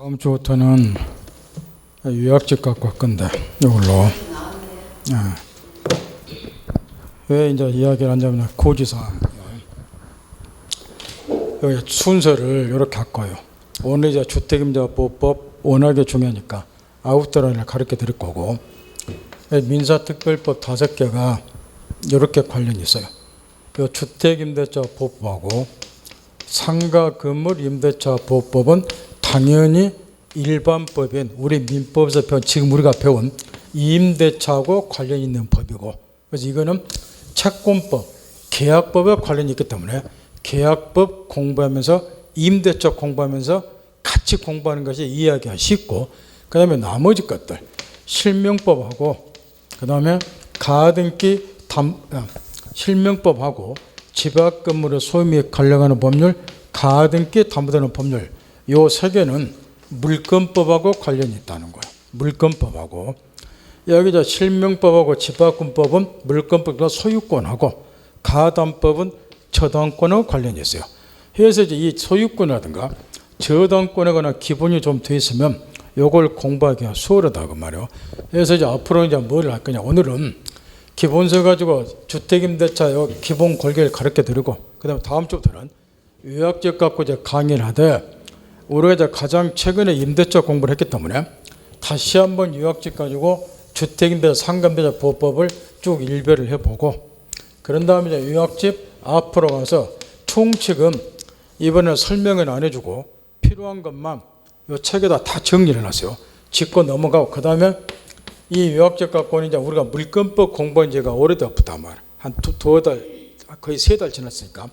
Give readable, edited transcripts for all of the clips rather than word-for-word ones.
다음 주부터는 요약집 갖고 할 건데 이걸로 왜 이제 이야기를 하냐면 고지사 여기 순서를 이렇게 할 거예요. 오늘 이제 주택임대보호법 워낙에 중요하니까 아웃라인을 가르쳐 드릴 거고 민사특별법 5개가 이렇게 관련이 있어요. 그 주택임대차 보호법하고 상가 건물 임대차 보호법은 당연히 일반법인 우리 민법에서 배운 지금 우리가 배운 임대차하고 관련이 있는 법이고, 그래서 이거는 채권법, 계약법에 관련이 있기 때문에 계약법 공부하면서 임대차 공부하면서 같이 공부하는 것이 이해하기가 쉽고, 그 다음에 나머지 것들 실명법하고 그 다음에 가등기 실명법하고 집합 건물의 소유에 관련하는 법률, 가등기 담보되는 법률, 요 3개는 물권법하고 관련이 있다는 거예요. 물권법하고 여기 실명법하고 집합권법은 물권법과 소유권하고 가담법은 저당권하고 관련이 있어요. 그래서 이제 이 소유권이라든가 저당권에 관한 기본이 좀 돼 있으면 요걸 공부하기가 수월하다고 말이에요. 그래서 이제 앞으로 이제 뭘 할 거냐. 오늘은 기본서 가지고 주택임대차 요 기본 골개를 가르쳐 드리고, 그다음에 다음 주부터는 요약집 갖고 이제 강의를 하되, 우리가 이제 가장 최근에 임대차 공부를 했기 때문에 다시 한번 요약집 가지고 주택임대차 상가임대차 보호법을 쭉 일별을 해보고, 그런 다음에 이제 요약집 앞으로 가서 총칙은 이번에 설명은 안 해주고 필요한 것만 이 책에다 다 정리를 해놨어요. 짚고 넘어가고, 그 다음에 이 요약집 갖고는 이제 우리가 물권법 공부한 지가 오래됐다 말. 한 두어 달, 거의 3달 지났으니까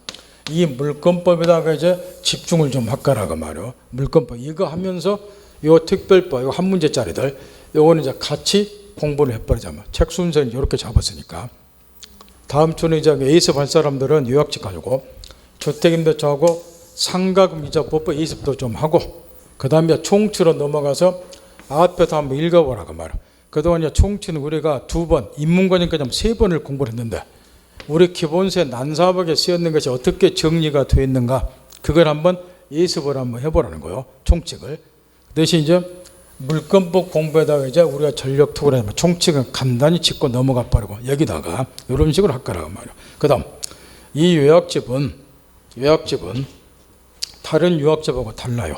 이 물권법에다가 이제 집중을 좀 할까라고 말이요. 물권법 이거 하면서 요 특별법 요 한 문제짜리들 요거는 이제 같이 공부를 해버리자면 책 순서는 이렇게 잡았으니까 다음 주는 이제 에이스 할 사람들은 요약집 가지고 주택임대차하고 상가임대차 보호법 에이스도 좀 하고, 그 다음에 총치로 넘어가서 앞에서 한번 읽어보라고 말이요. 그동안 이제 총치는 우리가 2번, 입문과정까지 3번을 공부를 했는데 우리 기본서에 난사하게 쓰였는 것이 어떻게 정리가 되어 있는가, 그걸 한번 예습을 한번 해보라는 거예요. 총칙을. 대신 이제 물권법 공부에다가 이제 우리가 전력 투구를 하면 총칙은 간단히 짚고 넘어가 버리고 여기다가 이런 식으로 할 거라고 말이에요. 그 다음 이 요약집은 다른 요약집하고 달라요.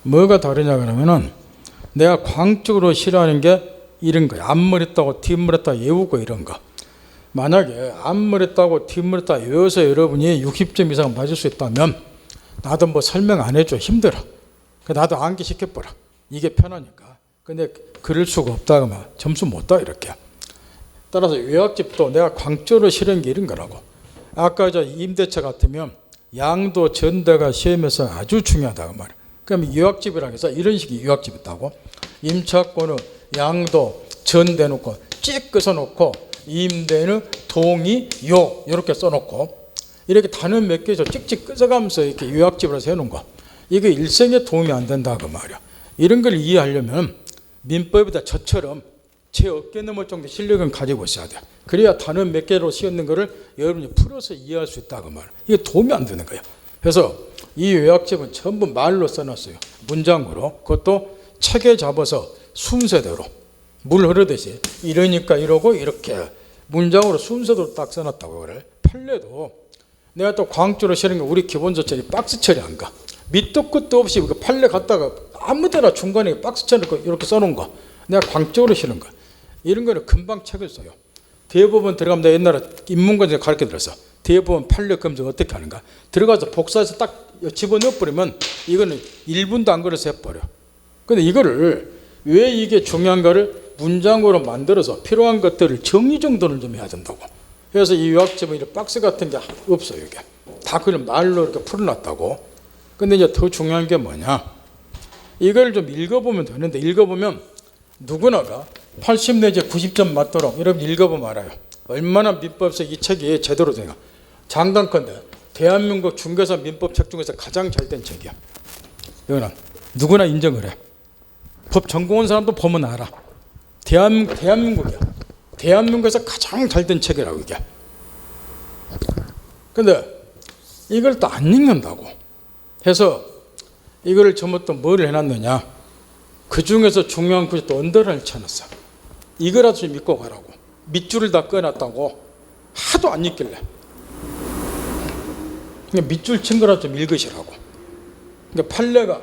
뭐가 다르냐 그러면은 내가 광적으로 싫어하는 게 이런 거예요. 앞머리했다고 뒷머리했다 외우고 이런 거. 만약에 앞머리했다고 뒷머리했다 외워서 여러분이 60점 이상 맞을 수 있다면 나도 뭐 설명 안 해줘. 힘들어. 나도 암기 시켜버려. 이게 편하니까. 근데 그럴 수가 없다고 하면 점수 못 따 이렇게. 따라서 요약집도 내가 광적으로 싫은 게 이런 거라고. 아까 저 임대차 같으면 양도 전대가 시험에서 아주 중요하다고 말이야. 그럼 요약집이라고 해서 이런 식의 요약집 있다고. 임차권은 양도 전대놓고 찍 끊어놓고 임대는 동의 요 이렇게 써놓고 이렇게 단어 몇 개죠. 찍찍 끊어가면서 이렇게 요약집으로 해놓은 거. 이게 일생에 도움이 안 된다고 말이야. 이런 걸 이해하려면 민법에다 저처럼 제 어깨 넘을 정도 실력은 가지고 있어야 돼. 그래야 단어 몇 개로 씌웠는 거를 여러분이 풀어서 이해할 수 있다고 말이야. 이게 도움이 안 되는 거예요. 그래서 이 요약집은 전부 말로 써놨어요. 문장으로. 그것도 책에 잡아서 순서대로 물 흐르듯이 이러니까 이러고 이렇게 문장으로 순서대로 딱 써놨다고. 그래. 판례도 내가 또 광주로 싫은 게 우리 기본서 처리 박스 처리 안 가. 밑도 끝도 없이 판례 갖다가 아무 데나 중간에 박스 처리 이렇게 써놓은 거 내가 광적으로 싫은 거. 이런 거는 금방 책을 써요. 대법원 들어가면 내가 옛날에 입문과정에 가르쳐 들었어. 대법원 판례 검증 어떻게 하는가. 들어가서 복사해서 딱 집어넣어버리면 이거는 1분도 안 걸어서 해버려. 근데 이거를 왜 이게 중요한가를 문장으로 만들어서 필요한 것들을 정리정돈을 좀 해야 된다고. 그래서 이 요약집은 이런 박스 같은 게 없어요. 이게 다 그냥 말로 이렇게 풀어놨다고. 근데 이제 더 중요한 게 뭐냐, 이걸 좀 읽어보면 되는데 읽어보면 누구나가 80 내지 90점 맞도록 여러분 읽어보면 알아요. 얼마나 민법에서 이 책이 제대로 되나. 장단컨대 대한민국 중개사 민법 책 중에서 가장 잘 된 책이야. 이거는 누구나 인정을 해. 법 전공한 사람도 보면 알아. 대한민국이야. 대한민국에서 가장 잘 된 책이라고 이게. 근데 이걸 또 안 읽는다고 해서 이거를 전부 또 뭐를 해놨느냐, 그 중에서 중요한 것이 또 언더라인을 쳐놨어. 이거라도 좀 믿고 가라고. 밑줄을 다 꺼놨다고 하도 안 읽길래 그러니까 밑줄 친 거라도 좀 읽으시라고. 그러니까 판례가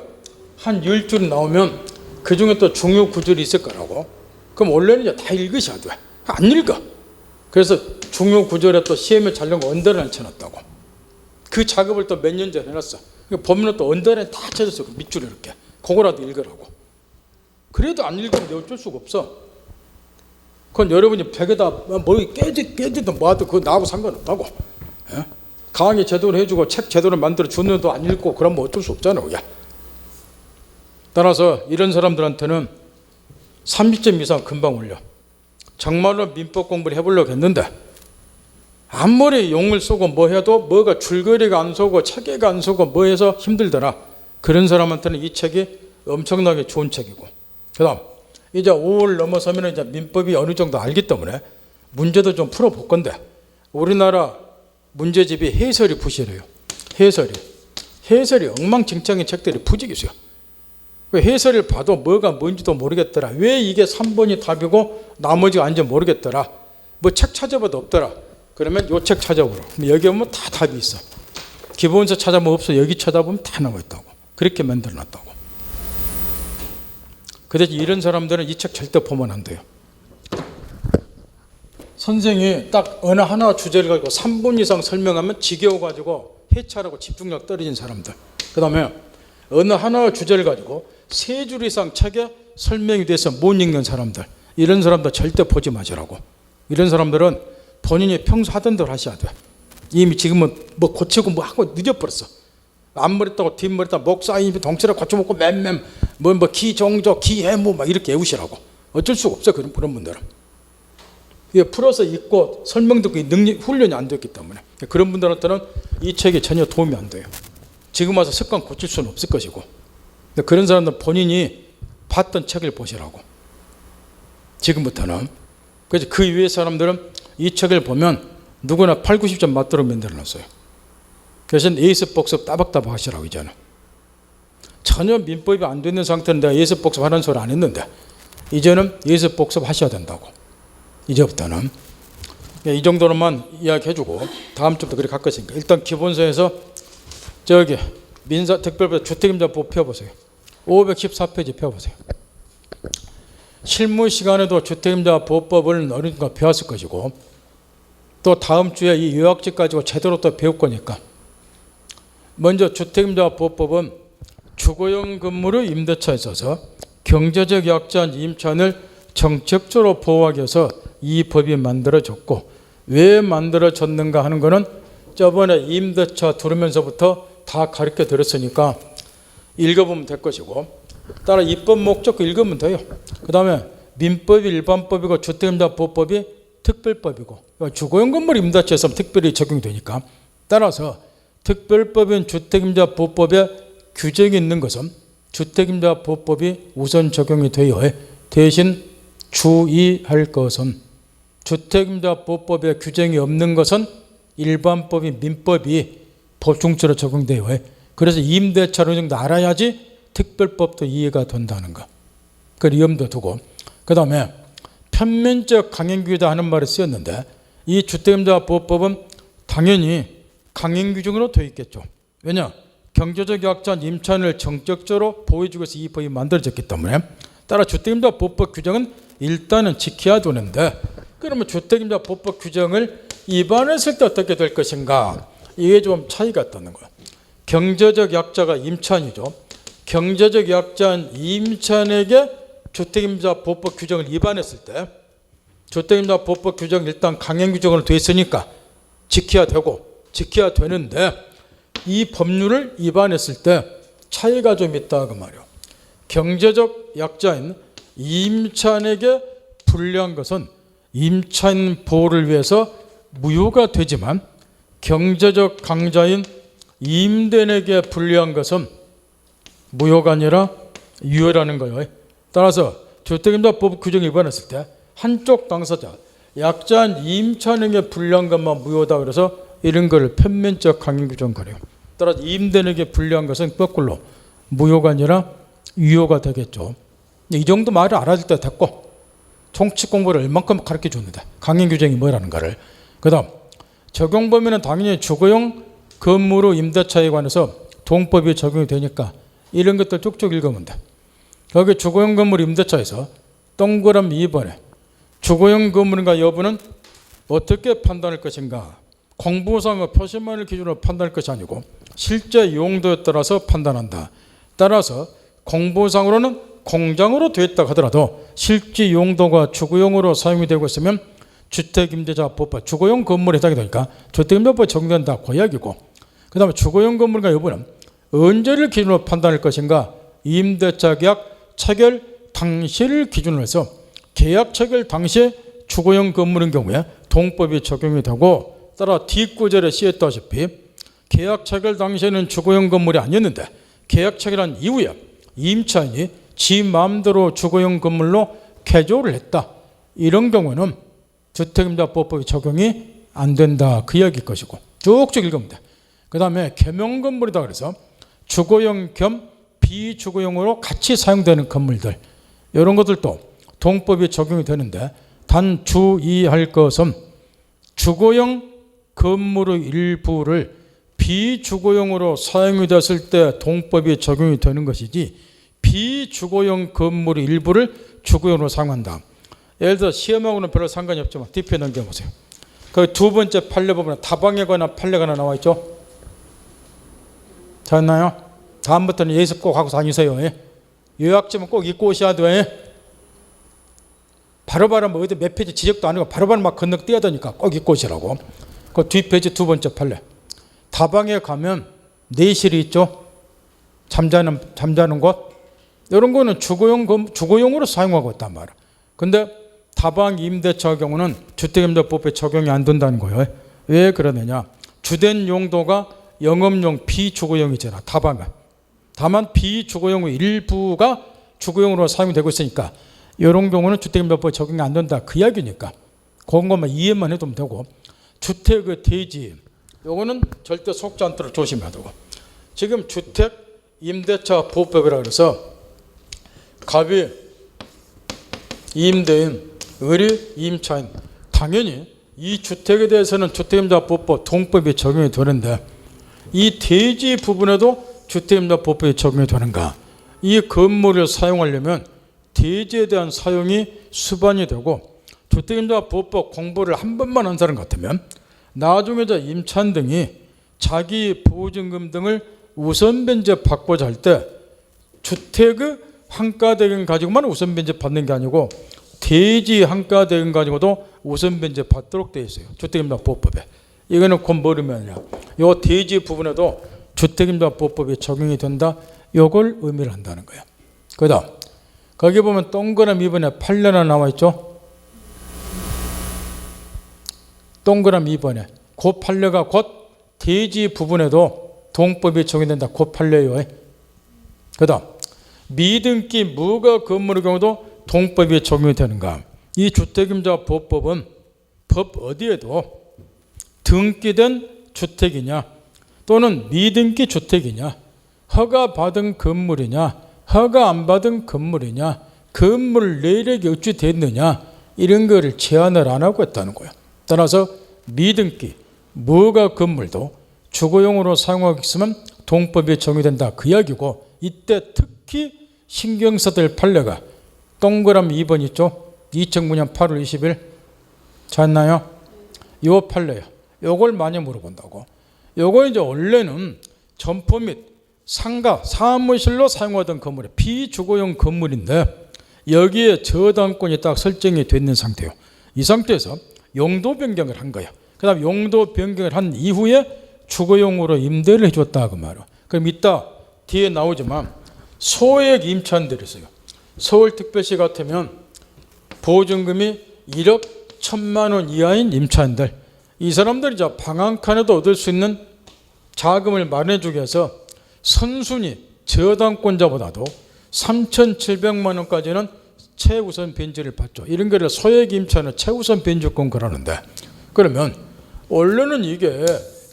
한 10줄 나오면 그 중에 또 중요 구절이 있을 거라고. 그럼 원래는 이제 다 읽으셔야 돼. 안 읽어. 그래서 중요 구절에 또 시험에 잘 나온 거 언더라인 쳐놨다고. 그 작업을 또 몇 년 전에 해놨어. 그러니까 보면 또 언더라인 다 쳐졌어. 그 밑줄에 이렇게. 그거라도 읽으라고. 그래도 안 읽으면 내가 어쩔 수가 없어. 그건 여러분이 벽에다 머리 깨지든 뭐하든 그거 나하고 상관없다고. 예? 강의 제대로 해주고 책 제대로 만들어 주는데도 안 읽고 그러면 어쩔 수 없잖아. 그게. 따라서 이런 사람들한테는 30점 이상 금방 올려. 정말로 민법 공부를 해보려고 했는데 아무리 용을 쓰고 뭐 해도 뭐가 줄거리가 안 서고 체계가 안 서고 뭐 해서 힘들더라. 그런 사람한테는 이 책이 엄청나게 좋은 책이고, 그 다음 이제 5월 넘어서면 이제 민법이 어느 정도 알기 때문에 문제도 좀 풀어볼 건데, 우리나라 문제집이 해설이 부실해요. 해설이 엉망진창인 책들이 부지기 있어요. 해설을 봐도 뭐가 뭔지도 모르겠더라. 왜 이게 3번이 답이고 나머지가 아닌지 모르겠더라. 뭐 책 찾아봐도 없더라. 그러면 요 책 찾아보라. 여기 오면 다 답이 있어. 기본서 찾아보면 없어. 여기 찾아보면 다 나와 있다고. 그렇게 만들어놨다고. 그 대신 이런 사람들은 이 책 절대 보면 안 돼요. 선생이 딱 어느 하나 주제를 가지고 3분 이상 설명하면 지겨워가지고 해찰하고 집중력 떨어진 사람들, 그 다음에 어느 하나 주제를 가지고 3줄 이상 책에 설명이 돼서 못 읽는 사람들, 이런 사람들 절대 보지 마시라고. 이런 사람들은 본인이 평소 하던 대로 하셔야 돼. 이미 지금은 뭐 고치고 뭐 하고 늦어버렸어. 앞머리다고 뒷머리다 목 사이비 덩치를 고쳐먹고 맴맴 뭐 기정조 기해무 막 이렇게 외우시라고. 어쩔 수가 없어. 그런 분들은 이게 풀어서 읽고 설명 듣고 능력 훈련이 안 됐기 때문에 그런 분들한테는 이 책이 전혀 도움이 안 돼요. 지금 와서 습관 고칠 수는 없을 것이고, 그런 사람들은 본인이 봤던 책을 보시라고. 지금부터는. 그래서 그 이외의 사람들은 이 책을 보면 누구나 8, 90점 맞도록 만들어놨어요. 그래서 예습 복습 따박따박 하시라고. 이제는 전혀 민법이 안 되는 상태는 내가 예습 복습 하는 소리 안 했는데 이제는 예습 복습 하셔야 된다고. 이제부터는 이 정도로만 이야기해주고 다음 주부터 그렇게 할 것이니까 일단 기본서에서 저기 민사특별법 주택임자법 펴보세요. 514페이지 펴보세요. 실무 시간에도 주택임자보호법을 어딘가 배웠을 것이고 또 다음 주에 이 요약집 가지고 제대로 또 배울 거니까, 먼저 주택임자보호법은 주거용 건물의 임대차에 있어서 경제적 약자인 임차인을 정책적으로 보호하기 위해서 이 법이 만들어졌고, 왜 만들어졌는가 하는 것은 저번에 임대차 들으면서부터 다 가르쳐 드렸으니까 읽어보면 될 것이고, 따라 입법 목적 읽으면 돼요. 그 다음에 민법이 일반법이고 주택임자보호법이 특별법이고, 주거용 건물 임대차에서 특별히 적용이 되니까, 따라서 특별법인 주택임자보호법에 규정이 있는 것은 주택임자보호법이 우선 적용이 되어 대신 주의할 것은 주택임자보호법에 규정이 없는 것은 일반법인 민법이 보충처로 적용되어 그래서 임대차로 정도 알아야지 특별법도 이해가 된다는 거. 그 위험도 두고, 그 다음에 편면적 강행규제다 하는 말을 쓰였는데 이 주택임자보호법은 당연히 강행규정으로 되어 있겠죠. 왜냐? 경제적 약자인 임차인을 정책적으로 보호해주기 위해서 이 법이 만들어졌기 때문에, 따라 주택임자보호법 규정은 일단은 지켜야 되는데, 그러면 주택임자보호법 규정을 위반했을 때 어떻게 될 것인가, 이게 좀 차이가 있다는 거예요. 경제적 약자가 임차인이죠. 경제적 약자인 임차인에게 주택임자보호법 규정을 위반했을 때 주택임자보호법 규정 일단 강행규정으로 되어 있으니까 지켜야 되고 지켜야 되는데, 이 법률을 위반했을 때 차이가 좀 있다 그 말이에요. 경제적 약자인 임차인에게 불리한 것은 임차인 보호를 위해서 무효가 되지만, 경제적 강자인 임대인에게 불리한 것은 무효가 아니라 유효라는 거예요. 따라서 주택임자법 규정을 위반했을 때 한쪽 당사자, 약자인 임차인에게 불리한 것만 무효다. 그래서 이런 걸 편면적 강행규정 그래요. 따라서 임대인에게 불리한 것은 거꾸로 무효가 아니라 유효가 되겠죠. 이 정도 말을 알아줄 때 됐고, 총칙 공부를 얼만큼 가르쳐 줬는데 강행 규정이 뭐라는가를. 그 다음 적용 범위는 당연히 주거용 건물의 임대차에 관해서 동법이 적용이 되니까 이런 것들 쭉쭉 읽으면 돼. 거기 주거용 건물 임대차에서 동그라미 2번에 주거용 건물인가 여부는 어떻게 판단할 것인가, 공부상의 표시만을 기준으로 판단할 것이 아니고 실제 용도에 따라서 판단한다. 따라서 공부상으로는 공장으로 되어 있다 하더라도 실제 용도가 주거용으로 사용이 되고 있으면 주택임대차법과 주거용 건물에 해당이 되니까 주택임대차법에 적용된다 그 이야기고, 그 다음에 주거용 건물과 여부는 언제를 기준으로 판단할 것인가, 임대차 계약 체결 당시를 기준으로 해서 계약 체결 당시에 주거용 건물인 경우에 동법이 적용이 되고, 따라 뒷구절에 쓰였다시피 계약 체결 당시에는 주거용 건물이 아니었는데 계약 체결한 이후에 임차인이 지 마음대로 주거용 건물로 개조를 했다. 이런 경우는 주택임대차법이 적용이 안 된다 그 이야기일 것이고, 쭉쭉 읽으면 돼. 그 다음에 겸용 건물이다 그래서 주거용 겸 비주거용으로 같이 사용되는 건물들, 이런 것들도 동법이 적용이 되는데, 단 주의할 것은 주거용 건물의 일부를 비주거용으로 사용이 됐을 때 동법이 적용이 되는 것이지 비주거용 건물의 일부를 주거용으로 사용한다. 예를 들어 시험하고는 별로 상관이 없지만 뒤편에 넘겨보세요. 그 두 번째 판례 보면 다방에 관한 판례가 하나 나와 있죠. 됐나요? 다음부터는 예습 꼭 하고 다니세요. 요약점은 꼭 읽고 오셔야 돼. 바로바로 뭐 어디 몇 페이지 지적도 아니고 바로바로 막 건너 뛰어야 되니까 꼭 읽고 오시라고. 그 뒷페이지 두 번째 판례. 다방에 가면 내실이 있죠. 잠자는 곳. 이런 거는 주거용으로 사용하고 있단 말이야. 근데 다방 임대차의 경우는 주택임대법에 적용이 안 된다는 거예요. 왜 그러느냐? 주된 용도가 영업용 비주거용이잖아. 다방은. 다만 비주거용의 일부가 주거용으로 사용되고 있으니까 이런 경우는 주택임대법에 적용이 안 된다 그 이야기니까 그런 것만 이해만 해두면 되고, 주택의 대지 요거는 절대 속지 않도록 조심해야 되고, 지금 주택임대차 보호법이라 그래서 갑이 임대인, 을이 임차인, 당연히 이 주택에 대해서는 주택임대차법법 동법이 적용이 되는데 이 대지 부분에도 주택임대차법이 적용이 되는가? 이 건물을 사용하려면 대지에 대한 사용이 수반이 되고, 주택임대차법법 공부를 한 번만 한 사람 같으면 나중에 임차인 등이 자기 보증금 등을 우선 변제 받고자 할 때 주택의 환가대금 가지고만 우선 변제 받는 게 아니고 대지 환가대금 가지고도 우선 변제 받도록 되어 있어요. 주택임대차법법에. 이거는 곧 모르면요. 이 대지 부분에도 주택임대차법법이 적용이 된다. 이걸 의미를 한다는 거예요. 그 다음 거기 보면 동그라미 2번에 판례가 나와 있죠. 동그라미 2번에 그 판례가 곧 대지 부분에도 동법이 적용된다. 그 판례예요. 그 다음 미등기 무가 건물의 경우도 동법이 적용이 되는가? 이 주택임대차법법은 법 어디에도 등기된 주택이냐 또는 미등기 주택이냐, 허가받은 건물이냐 허가 안 받은 건물이냐, 건물 내력이 어찌 됐느냐, 이런 거를 제한을 안 하고 있다는 거예요. 따라서 미등기 무가 건물도 주거용으로 사용하고 있으면 동법이 적용된다 그 이야기고, 이때 특히 신경 써야 될 판례가 동그라미 2번 있죠. 2009년 8월 20일 잤나요? 요 판례요. 요걸 많이 물어본다고. 요거 이제 원래는 점포 및 상가, 사무실로 사용하던 건물이 비주거용 건물인데 여기에 저당권이 딱 설정이 되 있는 상태예요. 이 상태에서 용도 변경을 한 거예요. 그 다음 용도 변경을 한 이후에 주거용으로 임대를 해줬다 그 말이에요. 그럼 이따 뒤에 나오지만 소액 임차인들이 있어요. 서울특별시 같으면 보증금이 1억 1천만 원 이하인 임차인들, 이 사람들이 이제 방 한 칸에도 얻을 수 있는 자금을 마련해 주기 위해서 선순위 저당권자보다도 3,700만 원까지는 최우선 변제를 받죠. 이런 거를 소액 임차는 최우선 변제권 그러는데, 그러면 원래는 이게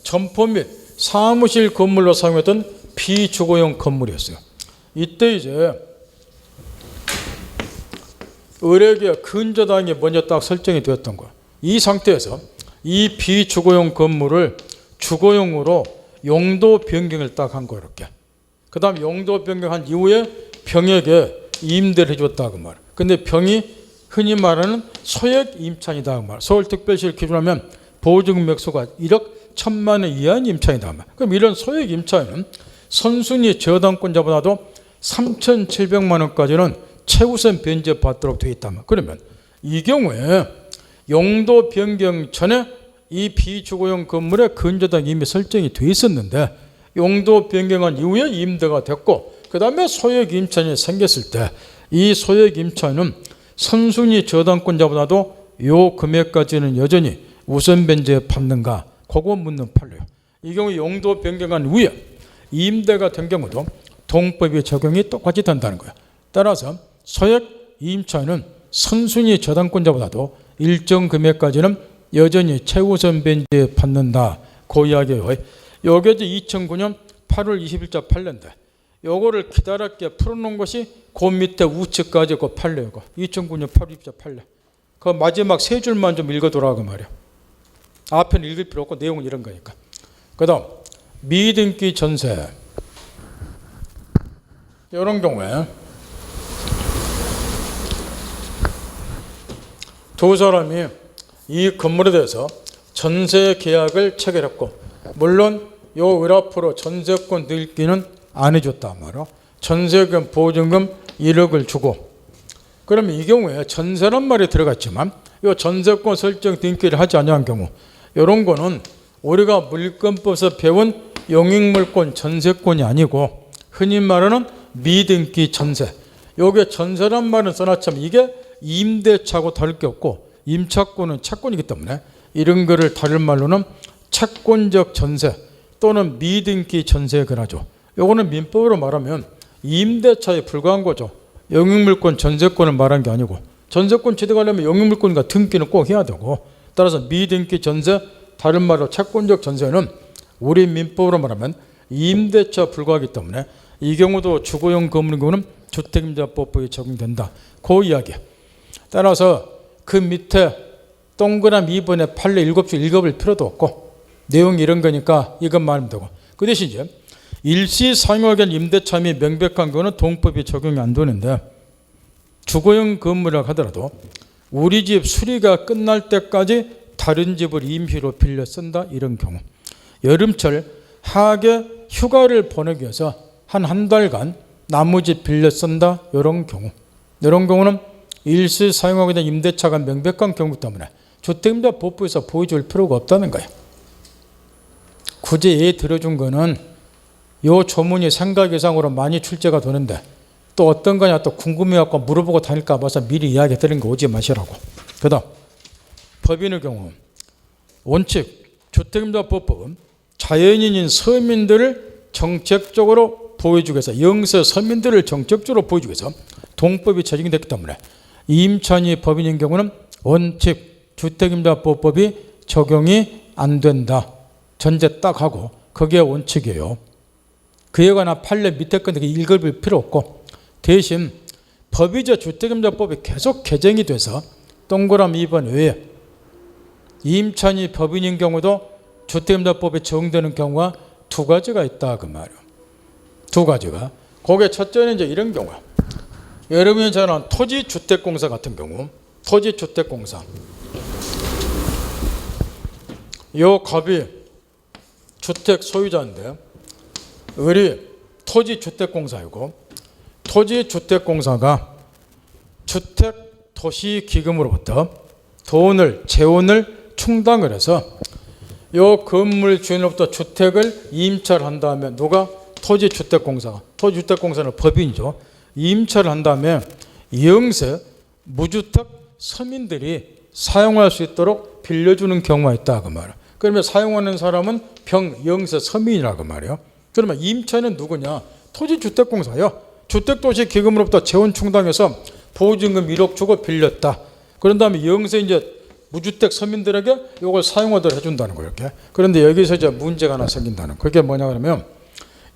점포 및 사무실 건물로 사용했던 비주거용 건물이었어요. 이때 이제 을에게 근저당이 먼저 딱 설정이 되었던 거야. 이 상태에서 이 비주거용 건물을 주거용으로 용도 변경을 딱 한 거야. 이렇게. 그 다음 용도 변경한 이후에 병에게 임대를 해줬다 그 말. 근데 병이 흔히 말하는 소액 임차이다 그 말. 서울특별시를 기준하면 보증금 액수가 1억 1,000만 원 이하인 임차이다 그 말. 그럼 이런 소액 임차인은 선순위 저당권자보다도 3,700만 원까지는 최우선 변제 받도록 되어 있다 말. 그러면 이 경우에 용도 변경 전에 이 비주거용 건물의 근저당이 이미 설정이 되어 있었는데 용도 변경한 이후에 임대가 됐고 그 다음에 소액 임차인이 생겼을 때 이 소액 임차인은 선순위 저당권자보다도 요 금액까지는 여전히 우선 변제 받는가 그거 묻는 판례요. 이 경우 용도 변경한 후에 임대가 된 경우도 동법의 적용이 똑같이 된다는 거예요. 따라서 소액 임차인은 선순위 저당권자보다도 일정 금액까지는 여전히 최우선 변제 받는다 그 이야기예요. 요게 이제 2009년 8월 20일자 판례인데 요거를 기다랗게 풀어놓은 것이 그 밑에 우측까지 그 판례고 2009년 8월 20일자 판례. 그 마지막 세 줄만 좀 읽어두라고 말이야. 앞에는 읽을 필요 없고 내용은 이런 거니까. 그 다음 미등기 전세 이런 경우에 두 사람이 이 건물에 대해서 전세 계약을 체결했고 물론 요 을 앞으로 전세권 등기는 안 해줬단 말이야. 전세금 보증금 1억을 주고 그러면 이 경우에 전세란 말이 들어갔지만 요 전세권 설정 등기를 하지 않은 경우 이런 거는 우리가 물권법에서 배운 용익물권 전세권이 아니고 흔히 말하는 미등기 전세. 요게 전세란 말은 써놨지만 이게 임대차고 다를 게 없고 임차권은 채권이기 때문에 이런 거를 다른 말로는 채권적 전세 또는 미등기 전세를 하죠. 요거는 민법으로 말하면 임대차에 불과한 거죠. 용익물권 전세권을 말한 게 아니고 전세권 취득하려면 용익물권과 등기는 꼭 해야 되고 따라서 미등기 전세 다른 말로 채권적 전세는 우리 민법으로 말하면 임대차 불과하기 때문에 이 경우도 주거용 건물인 경우는 주택임대법에 적용된다. 그 이야기. 따라서 그 밑에 동그라미 2번에 판례 7줄 읽어볼 필요도 없고 내용이 이런 거니까 이것만 하면 되고 그 대신 이제 일시 사용하기엔 임대차 및 명백한 거는 동법이 적용이 안 되는데 주거용 건물이라고 하더라도 우리 집 수리가 끝날 때까지 다른 집을 임시로 빌려 쓴다 이런 경우 여름철 하계 휴가를 보내기 위해서 한 달간 나무집 빌려 쓴다 이런 경우는 일시 사용하게 된 임대차가 명백한 경우 때문에 주택임대법부에서 보여줄 필요가 없다는 거예요. 굳이 예 들어준 거는 요 조문이 생각 이상으로 많이 출제가 되는데 또 어떤 거냐 또 궁금해갖고 물어보고 다닐까 봐서 미리 이야기 드린 거 오지 마시라고. 그 다음 법인의 경우 원칙 주택임대법법은 자연인인 서민들을 정책적으로 보여주기 위해서 영세 서민들을 정책적으로 보여주기 위해서 동법이 제정이 됐기 때문에 임차인이 법인인 경우는 원칙 주택임대법법이 적용이 안 된다. 전제 딱 하고 그게 원칙이에요. 그에 관한 판례 밑에 건데 읽을 필요 없고 대신 법이자 주택임대법이 계속 개정이 돼서 동그라미 2번 외에 임차인이 법인인 경우도 주택임대법에 적용되는 경우가 두 가지가 있다 그 말이에요. 두 가지가. 그게 첫째는 이제 이런 경우야. 여러분이 잘 아는 토지주택공사 같은 경우 토지주택공사 요 갑이 주택 소유자인데 을이 토지주택공사이고 토지주택공사가 주택도시기금으로부터 재원을 충당을 해서 요 건물 주인으로부터 주택을 임차를 한 다음에 누가 토지주택공사가 토지주택공사는 법인이죠. 임차를 한 다음에 영세 무주택 서민들이 사용할 수 있도록 빌려주는 경우가 있다 그 말이야. 그러면 사용하는 사람은 영세 서민이라 그 말이에요. 그러면 임차인은 누구냐? 토지주택공사요. 주택도시기금으로부터 재원 충당해서 보증금 1억 주고 빌렸다. 그런 다음에 영세 이제 무주택 서민들에게 이걸 사용하도록 해준다는 거예요. 이렇게. 그런데 여기서 이제 문제가 하나 생긴다는. 그게 뭐냐 그러면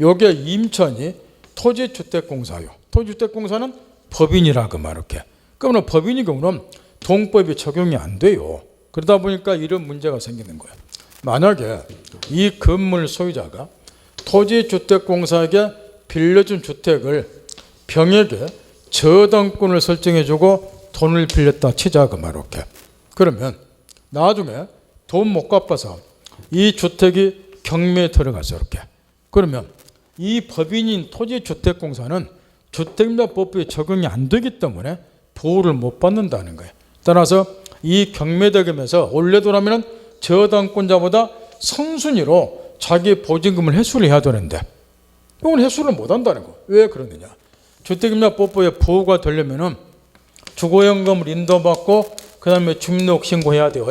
요게 임차인이 토지주택공사요. 토지주택공사는 법인이라 그 말 이렇게. 그러면 법인의 경우는 동법이 적용이 안 돼요. 그러다 보니까 이런 문제가 생기는 거예요. 만약에 이 건물 소유자가 토지주택공사에게 빌려준 주택을 병에게 저당권을 설정해주고 돈을 빌렸다 치자 그 말 이렇게. 그러면 나중에 돈 못 갚아서 이 주택이 경매에 들어가서 이렇게. 그러면 이 법인인 토지주택공사는 주택임대법에 적용이 안 되기 때문에 보호를 못 받는다는 거예요. 따라서 이 경매대금에서 원래도라면 저당권자보다 선순위로 자기 보증금을 회수를 해야 되는데 이건 회수를 못 한다는 거. 왜 그러느냐? 주택임대법에 보호가 되려면은 주거연금을 인도받고 그 다음에 주민등록 신고해야 돼요.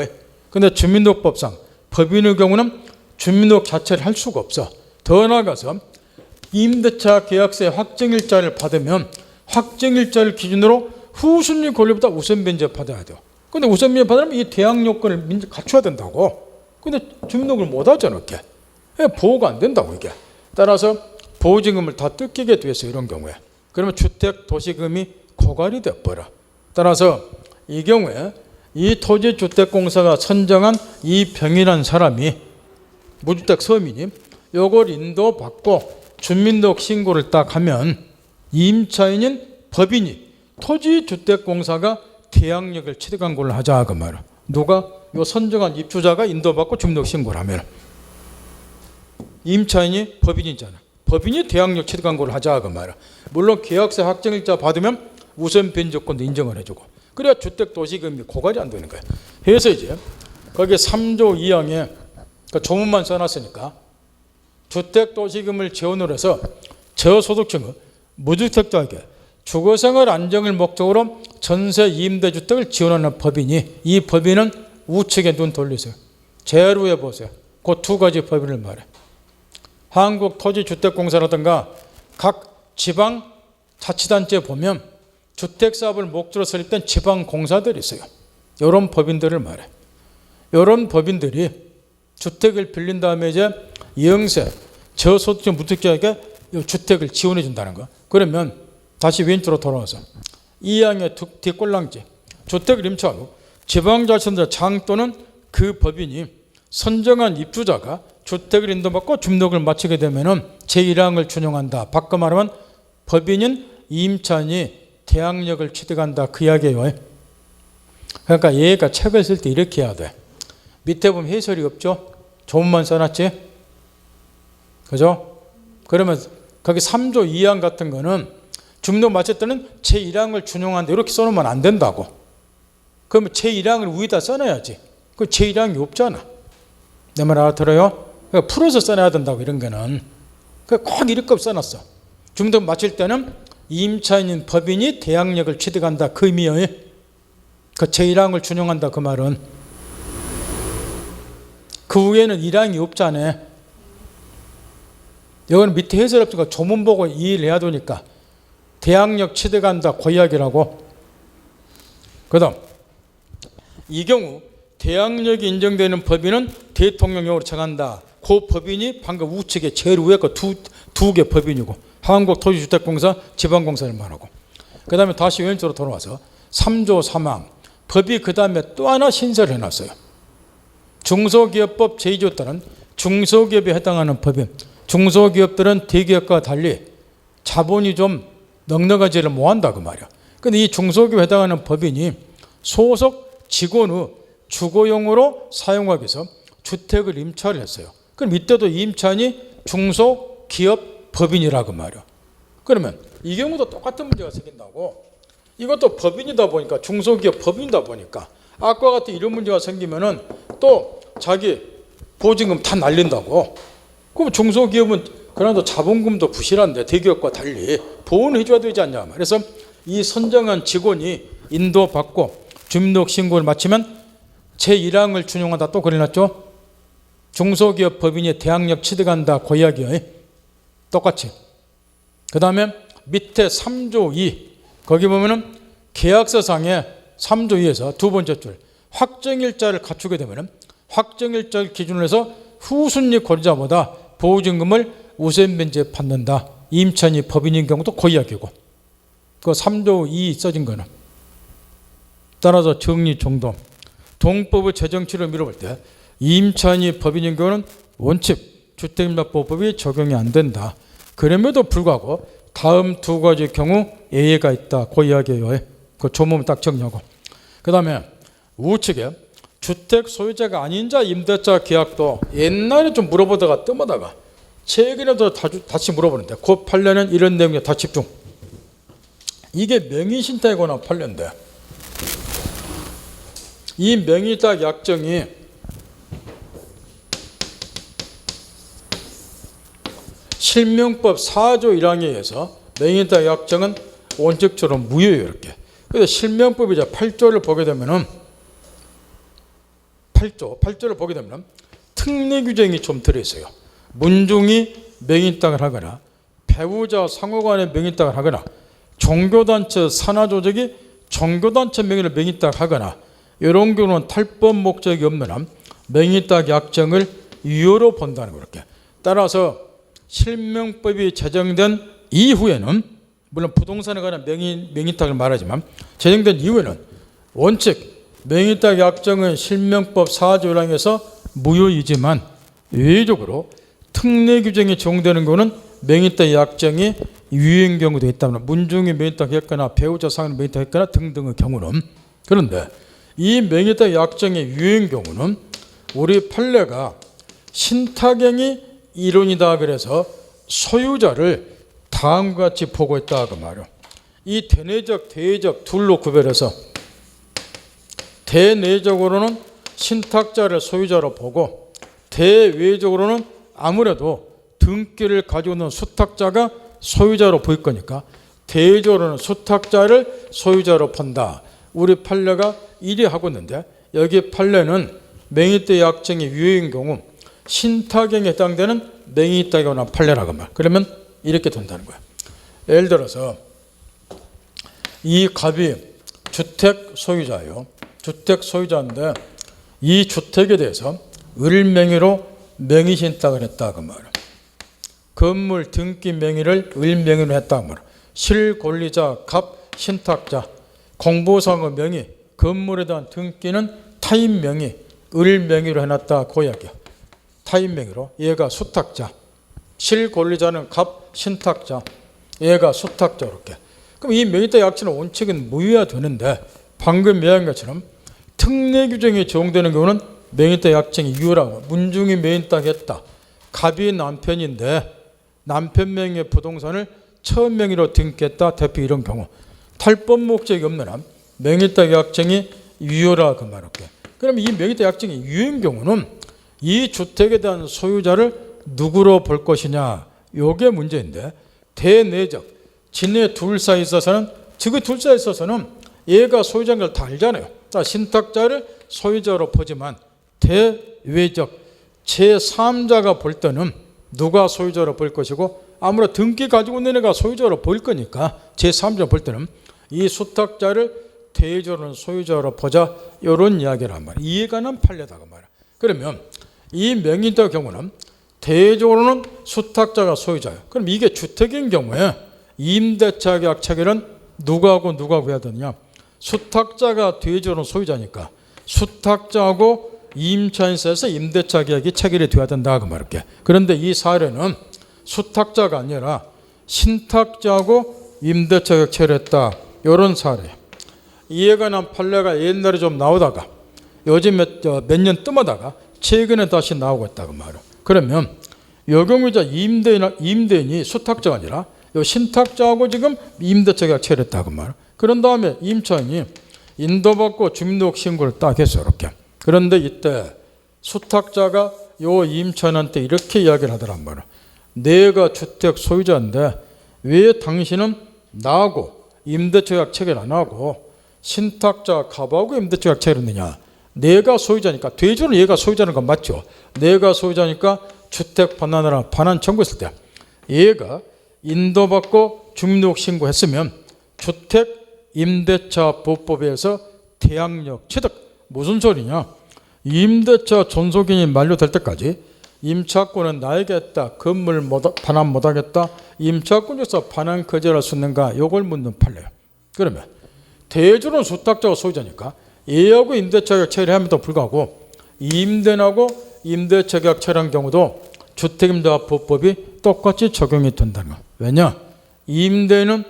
근데 주민등록법상 법인의 경우는 주민등록 자체를 할 수가 없어. 더 나아가서 임대차 계약서의 확정일자를 받으면 확정일자를 기준으로 후순위 권리보다 우선 변제 받아야 돼요. 근데 우선 변제 받으면 이 대항 요건을 갖춰야 된다고. 근데 주민등록을 못 하잖아. 이렇게. 보호가 안 된다고 이게. 따라서 보증금을 다 뜯기게 돼 있어요. 이런 경우에. 그러면 주택도시금이 고갈이 돼버려. 따라서 이 경우에 이 토지주택공사가 선정한 이 병이란 사람이 무주택 서민이 요걸 인도받고 주민등록 신고를 딱 하면 임차인인 법인이 토지주택공사가 대항력을 취득광고를 하자 그 말이야. 누가? 요 선정한 입주자가 인도받고 주민등록 신고를 하면 임차인이 법인이잖아. 법인이 대항력 취득광고를 하자 그 말이야. 물론 계약서 확정일자 받으면 우선 변제권도 인정을 해주고 그래야 주택도시금이 고갈이 안 되는 거야. 그래서 이제 거기 3조 2항에 그 조문만 써놨으니까 주택도시금을 지원을 해서 저소득층은 무주택자에게 주거생활 안정을 목적으로 전세 임대주택을 지원하는 법인이 이 법인은 우측에 눈 돌리세요. 제로에 보세요. 그 두 가지 법인을 말해. 한국토지주택공사라든가 각 지방자치단체에 보면 주택사업을 목적으로 설립된 지방공사들이 있어요. 이런 법인들을 말해. 이런 법인들이 주택을 빌린 다음에 이제 영세, 저소득층 무주택자에게 주택을 지원해 준다는 거. 그러면 다시 왼쪽으로 돌아와서 이항의 뒷꼴랑지 주택을 임차하고 지방자치단체 장 또는 그 법인이 선정한 입주자가 주택을 인도받고 주민등록을 마치게 되면은 제1항을 준용한다. 바꿔 말하면 법인인 임차인이 대항력을 취득한다. 그 이야기예요. 그러니까 얘가 책을 쓸 때 이렇게 해야 돼. 밑에 보면 해설이 없죠. 조문만 써놨지. 그죠? 그러면 거기 3조 2항 같은 거는 주민등록 마칠 때는 제1항을 준용한다. 이렇게 써놓으면 안 된다고. 그러면 제1항을 위에다 써놔야지. 그 제1항이 없잖아. 내 말 알아들어요? 그러니까 풀어서 써놔야 된다고 이런 거는. 꼭 이렇게 써놨어. 주민등록 마칠 때는 임차인인 법인이 대항력을 취득한다. 그 의미예요. 그 제1항을 준용한다. 그 말은. 그 위에는 1항이 없잖아요. 여기는 밑에 해설 없으니까 조문 보고 이해를 해야 되니까 대항력 취득한다. 그 이야기라고. 그 다음 이 경우 대항력이 인정되는 법인은 대통령령으로 정한다. 그 법인이 방금 우측에 제일 위에 거 두 개 법인이고 한국토지주택공사 지방공사를 말하고 그 다음에 다시 왼쪽으로 돌아와서 3조 3항 법이 그 다음에 또 하나 신설을 해놨어요. 중소기업법 제2조 따른 중소기업에 해당하는 법인. 중소기업들은 대기업과 달리 자본이 좀 넉넉하지를 못한다 그 말이야. 근데 이 중소기업에 해당하는 법인이 소속 직원의 주거용으로 사용하기 위해서 주택을 임차를 했어요. 그럼 이때도 임차인이 중소기업 법인이라고 말이야. 그러면 이 경우도 똑같은 문제가 생긴다고. 이것도 법인이다 보니까 중소기업 법인이다 보니까 아까 같은 이런 문제가 생기면은 또 자기 보증금 다 날린다고. 그럼 중소기업은 그나마 자본금도 부실한데 대기업과 달리 보호는 해줘야 되지 않냐. 그래서 이 선정한 직원이 인도받고 주민등록 신고를 마치면 제1항을 준용한다. 또 그래놨죠. 중소기업 법인이 대항력 취득한다. 그 이야기예요. 똑같이. 그 다음에 밑에 3조 2 거기 보면은 계약서상에 3조 2에서 두 번째 줄 확정일자를 갖추게 되면은 확정일자를 기준으로 해서 후순위 권리자보다 보증금을 우선 변제 받는다. 임차인이 법인인 경우도 그 이야기고 그 3조 2 써진 거는 따라서 정리정돈, 동법의 재정치를 밀어볼 때 임차인이 법인인 경우는 원칙 주택임대보호법이 적용이 안 된다. 그럼에도 불구하고 다음 두 가지 경우 예외가 있다. 그 이야기예요. 그 조문 딱 정리하고. 그 다음에 우측에 주택 소유자가 아닌 자 임대차 계약도 옛날에 좀 물어보다가 뜸하다가 최근에도 다시 물어보는데 그 판례는 이런 내용에 다 집중. 이게 명의신탁에 관한 판례인데 이 명의신탁 약정이 실명법 4조 1항에 의해서 명의신탁 약정은 원칙적으로 무효예요. 이렇게. 그래서 실명법 이제 8조를 보게 되면은 8조를 보게 되면 특례 규정이 좀 들어있어요. 문중이 명의신탁을 하거나 배우자 상호간에 명의신탁을 하거나 종교단체 산하조직이 종교단체 명의를 명의신탁을 하거나 이런 경우는 탈법 목적이 없는 한 명의신탁 약정을 유효로 본다는 거렇게. 따라서 실명법이 제정된 이후에는 물론 부동산에 관한 명의신탁을 말하지만 제정된 이후에는 원칙 명의신탁 약정은 실명법 4조 1항에서 무효이지만 예외적으로 특례 규정이 적용되는 경우는 명의신탁 약정이 유효인 경우도 있다면 문중이 명의신탁했거나 배우자 상환 명의신탁했거나 등등의 경우는. 그런데 이 명의신탁 약정의 유효인 경우는 우리 판례가 신탁행위 이론이다 그래서 소유자를 다음과 같이 보고 있다 그 말이요. 이 대내적 대외적 둘로 구별해서 대내적으로는 신탁자를 소유자로 보고 대외적으로는 아무래도 등기를 가지고 있는 수탁자가 소유자로 보일 거니까 대외적으로는 수탁자를 소유자로 본다. 우리 판례가 이리 하고 있는데 여기 판례는 명의신탁 약정이 유효인 경우 신탁행위에 해당되는 명의신탁에 관한 판례라고 말. 그러면 이렇게 된다는 거예요. 예를 들어서 이 갑이 주택 소유자예요. 주택 소유자인데 이 주택에 대해서 을명의로 명의신탁을 했다 그 말이에요. 건물 등기 명의를 을명의로 했다 그 말이에요. 실권리자, 갑, 신탁자, 공보상의 명의, 건물에 대한 등기는 타인 명의, 을명의로 해놨다 그 이야기야. 타인 명의로 얘가 수탁자, 실권리자는 갑, 신탁자, 얘가 수탁자 이렇게. 그럼 이 명의신탁 약정의 원칙은 무효가 되는데 방금 이야기한 것처럼 특례 규정이 적용되는 경우는 명의신탁 약정이 유효라고. 문중이 명의신탁했다. 갑이 남편인데 남편 명의의 부동산을 처음 명의로 등기했다. 대표 이런 경우 탈법 목적이 없는 한 명의신탁 약정이 유효라 그 말할게. 그럼 이 명의신탁 약정이 유효인 경우는 이 주택에 대한 소유자를 누구로 볼 것이냐 이게 문제인데 대내적 진의 둘 사이에 있어서는 그 둘 사이에 있어서는 얘가 소유자인 걸 다 알잖아요. 신탁자를 소유자로 보지만 대외적 제3자가 볼 때는 누가 소유자로 볼 것이고 아무래도 등기 가지고 있는 애가 소유자로 볼 거니까 제3자로 볼 때는 이 수탁자를 대외적으로는 소유자로 보자 이런 이야기를 한 말이에요. 이해가 가는 판례다 그 말이에요. 그러면 이 명의신탁 경우는 대외적으로는 수탁자가 소유자예요. 그럼 이게 주택인 경우에 임대차 계약 체결은 누구하고 해야 되느냐. 수탁자가 대외적으로는 소유자니까 수탁자하고 임차인사에서 임대차 계약이 체결이 돼야 된다 그 말할게. 그런데 이 사례는 수탁자가 아니라 신탁자하고 임대차 계약 체결했다 이런 사례. 이해가 가는 판례가 옛날에 좀 나오다가 요즘 몇 년 뜸하다가 최근에 다시 나오고 있다 그 말이에요. 그러면 요 경우 이제 임대인이 수탁자가 아니라 요 신탁자하고 지금 임대차 계약 체결했다 그 말이에요. 그런 다음에 임차인이 인도받고 주민등록 신고를 딱 했어요. 이렇게. 그런데 이때 수탁자가 요 임차인한테 이렇게 이야기를 하더란 말이에요. 내가 주택 소유자인데 왜 당신은 나하고 임대차 계약 체결 안 하고 신탁자 갑하고 임대차 계약 체결했느냐. 내가 소유자니까 대주는 얘가 소유자는 건 맞죠. 내가 소유자니까 주택 반환하라 반환 청구했을 때 얘가 인도받고 주민등록 신고했으면 주택 임대차 보호법에서 대항력 취득. 무슨 소리냐. 임대차 존속인이 만료될 때까지 임차권은 나에게 했다. 건물 반환 못하겠다. 임차권에서 반환 거절할 수 있는가. 이걸 묻는 판례예요. 그러면 대조는 수탁자가 소유자니까 A하고 임대차 계약 체결함에도 불구하고 임대인하고 임대차 계약 체결한 경우도 주택임대화법법이 똑같이 적용이 된다는 거. 왜냐? 임대인은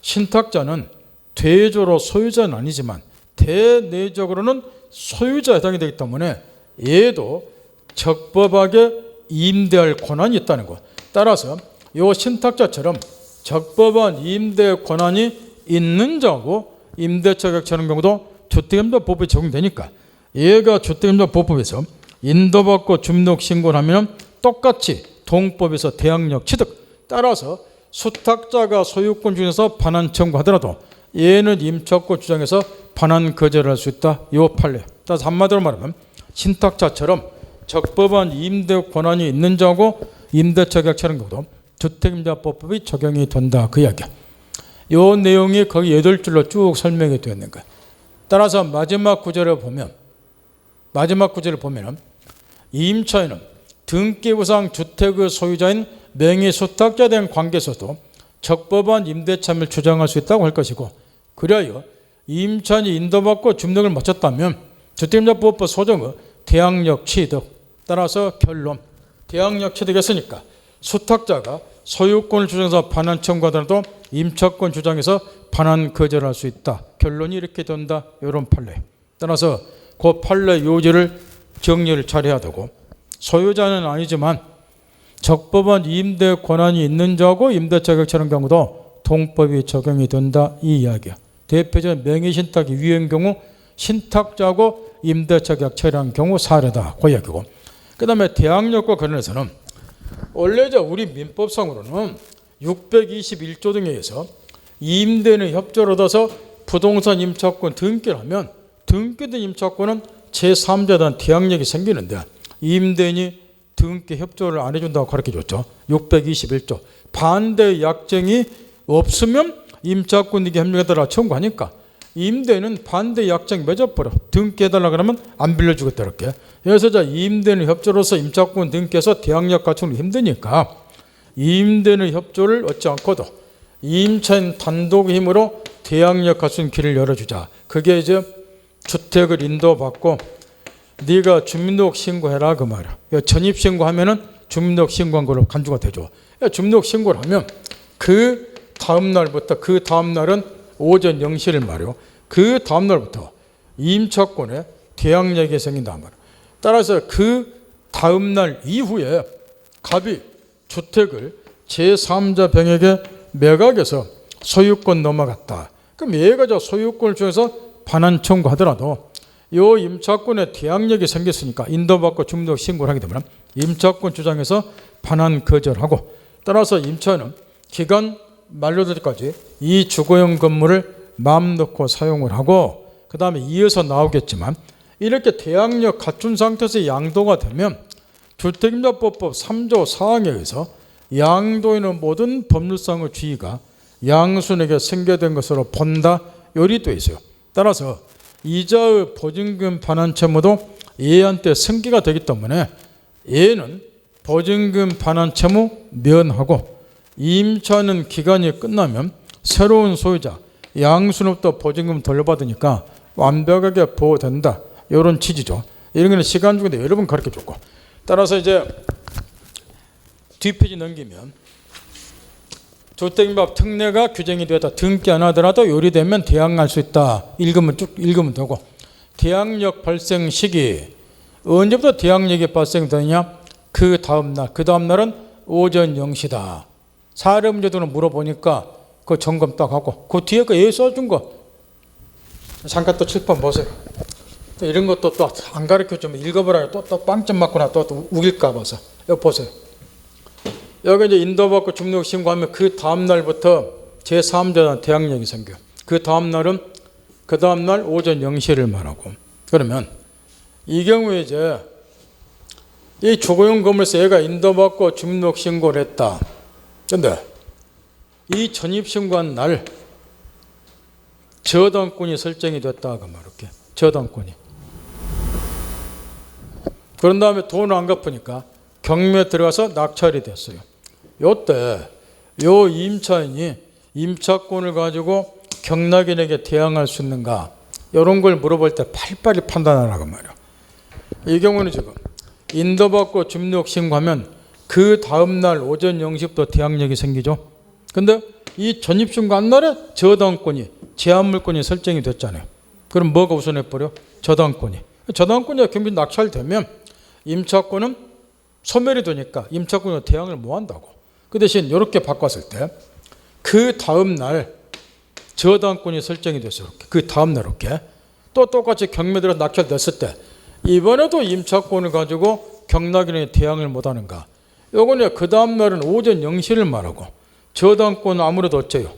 신탁자는 대조로 소유자는 아니지만 대내적으로는 소유자에 해당이 되기 때문에 얘도 적법하게 임대할 권한이 있다는 것. 따라서 이 신탁자처럼 적법한 임대 권한이 있는 자고 임대차 계약 체결한 경우도 주택임대법이 적용되니까 얘가 주택임대법에서 인도받고 주민등록신고를 하면 똑같이 동법에서 대항력 취득. 따라서 수탁자가 소유권 중에서 반환 청구하더라도 얘는 임차권 주장에서 반환 거절할 수 있다. 이 판례. 따라서 한마디로 말하면 신탁자처럼 적법한 임대 권한이 있는 자고 임대차 계약 체결한 경우도 주택임대법이 적용이 된다. 그 이야기야. 이 내용이 거기 8줄로 쭉 설명이 되어 있는 거야. 따라서 마지막 구절을 보면 임차인은 등기부상 주택의 소유자인 명의수탁자에 대한 관계에서도 적법한 임대차임을 주장할 수 있다고 할 것이고, 그리하여 임차인이 인도받고 주민등록을 마쳤다면 주택임대법법 소정의 대항력 취득. 따라서 결론, 대항력 취득했으니까 수탁자가 소유권을 주장해서 반환 청구하더라도 임차권 주장에서 반환 거절할 수 있다. 결론이 이렇게 된다. 이런 판례. 따라서 그 판례 요지를 정리를 잘해야 되고, 소유자는 아니지만 적법한 임대 권한이 있는 자고 임대차 계약 체결한 경우도 동법이 적용이 된다. 이 이야기야. 대표적인 명의신탁이 위헌 경우 신탁자고 임대차 계약 체결한 경우 사례다. 그 이야기고, 그 다음에 대항력과 관련해서는 원래 우리 민법상으로는 621조 등에 의해서 임대인의 협조를 얻어서 부동산 임차권 등기를 하면 등기된 임차권은 제3자에 대한 대항력이 생기는데 임대인이 등기 협조를 안 해준다고 가르쳐줬죠. 621조. 반대 약정이 없으면 임차권 등기 협력에다가 청구하니까 임대인은 반대 약정 맺어버려. 등기해달라 그러면 안 빌려주겠다 이렇게. 그래서 임대인의 협조로서 임차권 등기해서 대항력 갖추는 힘드니까 임대인의 협조를 얻지 않고도 임차인 단독의 힘으로 대항력 갖추는 길을 열어주자. 그게 이제 주택을 인도받고 네가 주민등록 신고해라 그 말이야. 전입 신고하면은 주민등록 신고한 걸로 간주가 되죠. 주민등록 신고를 하면 그 다음 날은 오전 0시를 말이요. 그 다음 날부터 임차권에 대항력이 생긴단 말이야. 따라서 그 다음 날 이후에 갑이 주택을 제3자 병에게 매각해서 소유권 넘어갔다. 그럼 얘가 소유권을 주어서 반환 청구하더라도 이 임차권에 대항력이 생겼으니까 인도받고 주민등록 신고를 하게 되면 임차권 주장에서 반환 거절하고, 따라서 임차인은 기간 만료될 때까지 이 주거용 건물을 마음 놓고 사용을 하고, 그 다음에 이어서 나오겠지만 이렇게 대항력 갖춘 상태에서 양도가 되면 주택임대법법 3조 4항에 의해서 양도인의 모든 법률상의 주의가 양순에게 생겨된 것으로 본다. 요리되어 있어요. 따라서 이자의 보증금 반환 채무도 얘한테 승계가 되기 때문에 얘는 보증금 반환 채무 면하고, 임차는 기간이 끝나면 새로운 소유자 양순으로부터 보증금 돌려받으니까 완벽하게 보호된다. 이런 취지죠. 이런 거는 시간 중에 여러 번 가르쳐줬고, 따라서 이제 뒷페이지 넘기면 주택임대법 특례가 규정이 되었다. 등기 안 하더라도 요리되면 대항할 수 있다. 읽으면 쭉 읽으면 되고, 대항력 발생 시기 언제부터 대항력이 발생되느냐? 그 다음 날은 오전 0시다. 사례문제도는 물어보니까 그 점검 딱 하고 그 뒤에 그 예 써준 거 잠깐 또 칠판 보세요. 또 이런 것도 또 안 가르쳐 주면 읽어보라 또 빵점 맞거나 또 우길까 봐서 여기 보세요. 여기 이제 인도받고 주민등록 신고하면 그 다음 날부터 제3자단 대항력이 생겨. 그 다음 날 오전 0시를 말하고, 그러면 이 경우에 이제 이 주거용 건물에서 얘가 인도받고 주민등록 신고를 했다. 근데 이 전입신고한 날 저당권이 설정이 됐다. 그 말 이렇게 저당권이. 그런 다음에 돈을 안 갚으니까 경매에 들어가서 낙찰이 됐어요. 요때 요 임차인이 임차권을 가지고 경락인에게 대항할 수 있는가, 이런 걸 물어볼 때 빨리빨리 판단하라고 말이야. 이 경우는 지금 인도받고 주민등록 신고하면 그 다음날 오전 0시부터 대항력이 생기죠. 근데 이 전입신고한 날에 저당권이, 제한물권이 설정이 됐잖아요. 그럼 뭐가 우선해버려? 저당권이. 저당권이 경비 낙찰되면 임차권은 소멸이 되니까 임차권으로 대항을 못 한다고. 그 대신 이렇게 바꿨을 때 그 다음날 저당권이 설정이 됐어요. 그 다음날 이렇게 또 똑같이 경매대로 낙찰됐을 때 이번에도 임차권을 가지고 경락인에 대항을 못하는가. 요거는 그 다음날은 오전 0시를 말하고 저당권 아무래도 어째요.